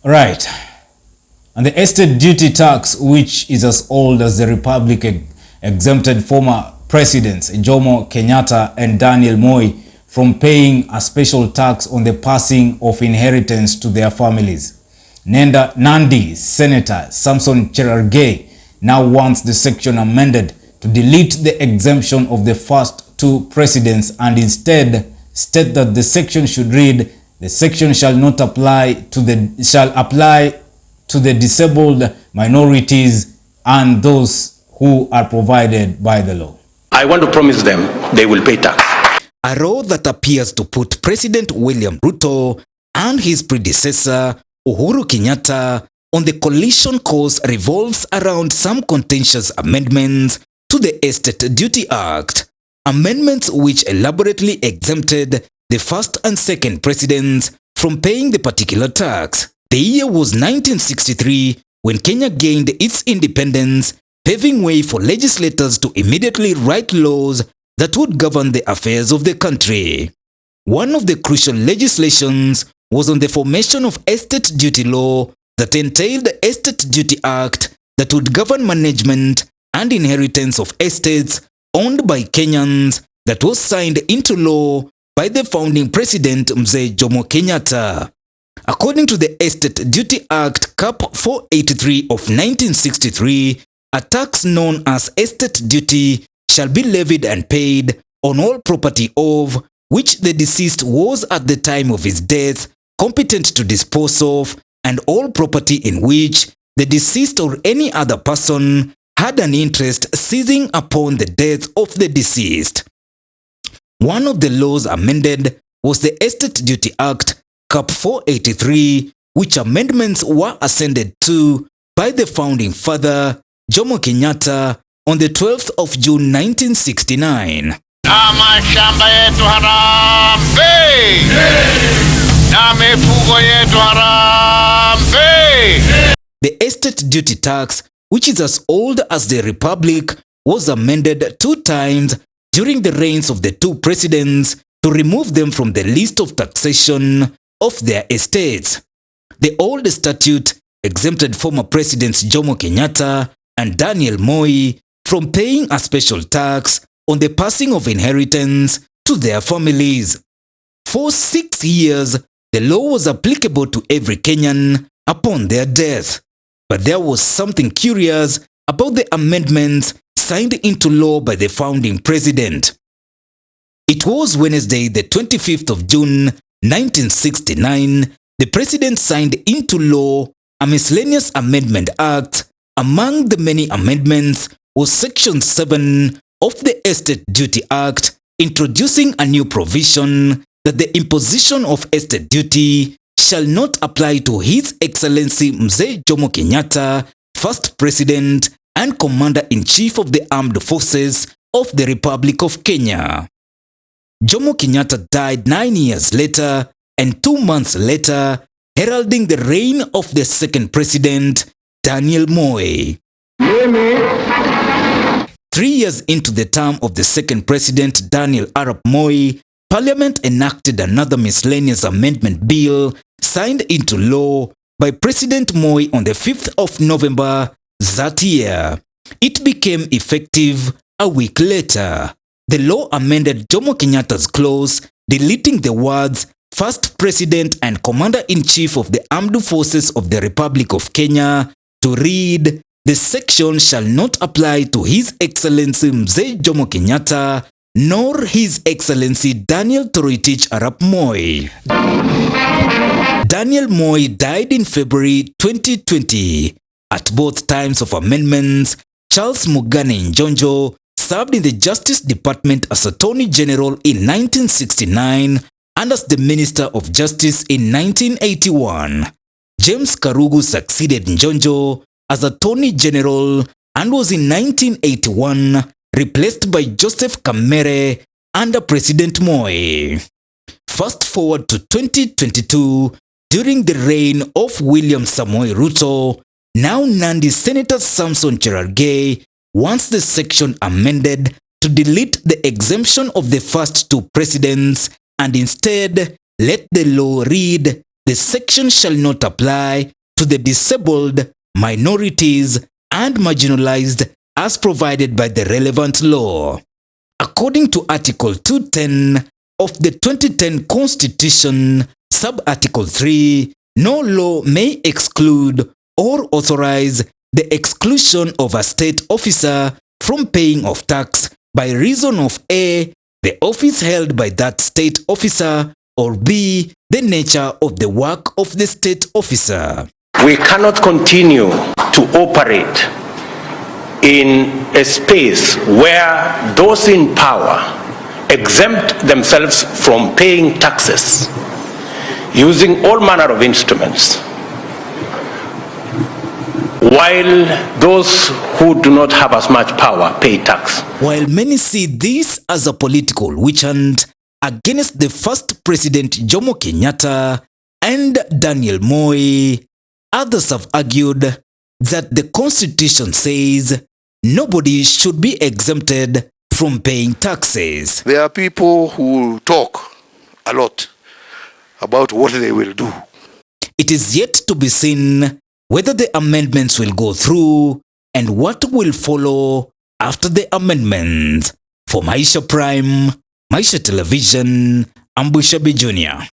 Right. And the estate duty tax, which is as old as the Republic, exempted former presidents Moi Kenyatta and Daniel Moi from paying a special tax on the passing of inheritance to their families. Nandi Senator Samson Cherargei now wants the section amended to delete the exemption of the first two presidents and instead state that the section should read, "The section shall not apply to the disabled, minorities, and those who are provided by the law." I want to promise them they will pay tax. A law that appears to put President William Ruto and his predecessor Uhuru Kenyatta on the collision course revolves around some contentious amendments to the Estate Duty Act, amendments which elaborately exempted the first and second presidents from paying the particular tax. The year was 1963 when Kenya gained its independence, paving way for legislators to immediately write laws that would govern the affairs of the country. One of the crucial legislations was on the formation of estate duty law that entailed the Estate Duty Act that would govern management and inheritance of estates owned by Kenyans, that was signed into law by the founding president Mzee Moi Kenyatta. According to the Estate Duty Act Cap 483 of 1963, a tax known as estate duty shall be levied and paid on all property of which the deceased was at the time of his death competent to dispose of, and all property in which the deceased or any other person had an interest seizing upon the death of the deceased. One of the laws amended was the Estate Duty Act Cap 483, which amendments were ascended to by the founding father Moi Kenyatta on the 12th of June 1969. Mashamba yetu harambe na mifugo yetu harambe. The estate duty tax, which is as old as the Republic, was amended 2 times during the reigns of the 2 presidents to remove them from the list of taxation of their estates. The old statute exempted former presidents Moi Kenyatta and Daniel Moi from paying a special tax on the passing of inheritance to their families. For 6 years, the law was applicable to every Kenyan upon their death. But there was something curious about the amendments signed into law by the founding president. It was Wednesday, the 25th of June, 1969, the president signed into law a miscellaneous amendment act. Among the many amendments was Section 7 of the Estate Duty Act, introducing a new provision that the imposition of estate duty shall not apply to His Excellency Mzee Jomo Kenyatta, first president and commander-in-chief of the armed forces of the Republic of Kenya. Jomo Kenyatta died 9 years later and 2 months later, heralding the reign of the second president, Daniel Moi. 3 years into the term of the second president, Daniel Arap Moi, Parliament enacted another miscellaneous amendment bill signed into law by President Moi on the 5th of November that year. It became effective a week later. The law amended Jomo Kenyatta's clause, deleting the words "First President and Commander-in-Chief of the Armed Forces of the Republic of Kenya" to read, "The section shall not apply to His Excellency Mzee Jomo Kenyatta, nor His Excellency Daniel Toroitich Arap Moi." Daniel Moi died in February 2020. At both times of amendments, Charles Mugane Njonjo served in the Justice Department as Attorney General in 1969 and as the Minister of Justice in 1981. James Karugu succeeded Njonjo as Attorney General and was in 1981 replaced by Joseph Kamere under President Moi. Fast forward to 2022, during the reign of William Samoei Ruto, now Nandi Senator Samson Cherargei wants the section amended to delete the exemption of the first 2 presidents and instead let the law read, "The section shall not apply to the disabled, minorities, and marginalized as provided by the relevant law. According to Article 210 of the 2010 Constitution, Sub-Article 3, no law may exclude or authorize the exclusion of a state officer from paying of tax by reason of A, the office held by that state officer, or B, the nature of the work of the state officer. We cannot continue to operate in a space where those in power exempt themselves from paying taxes using all manner of instruments, while those who do not have as much power pay tax. While many see this as a political witch hunt against the first President Jomo Kenyatta and Daniel Moi, others have argued that the Constitution says nobody should be exempted from paying taxes. There are people who talk a lot about what they will do. It is yet to be seen whether the amendments will go through and what will follow after the amendments. For Maisha Prime, Maisha Television, I'm Bushabi Jr.